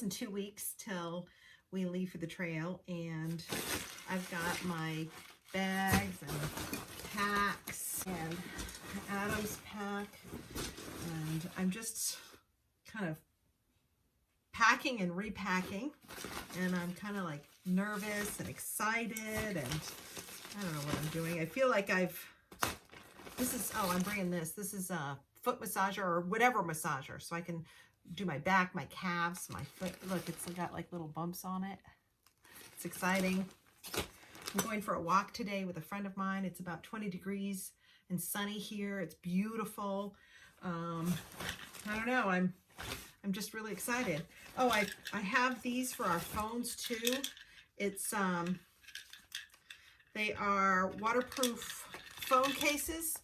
than 2 weeks till we leave for the trail, and I've got my bags and packs and Adam's pack, and I'm just kind of packing and repacking, and I'm kind of like nervous and excited, and I don't know what I'm doing. I feel like I'm bringing this. This is a foot massager or whatever massager, so I can do my back, my calves, my foot. Look, it's got like little bumps on it. It's exciting. I'm going for a walk today with a friend of mine. It's about 20 degrees and sunny here. It's beautiful. I don't know. I'm just really excited. Oh, I have these for our phones too. It's they are waterproof phone cases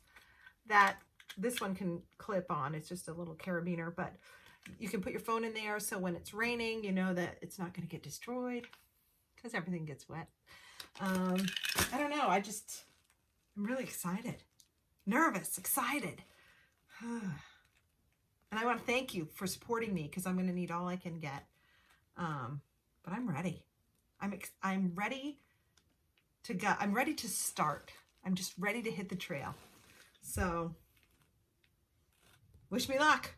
that this one can clip on. It's just a little carabiner, but you can put your phone in there, so when it's raining, you know that it's not going to get destroyed because everything gets wet. I don't know. I'm really excited. Nervous, excited. And I want to thank you for supporting me, because I'm going to need all I can get. But I'm ready. I'm ready to go. I'm ready to start. I'm just ready to hit the trail. So wish me luck.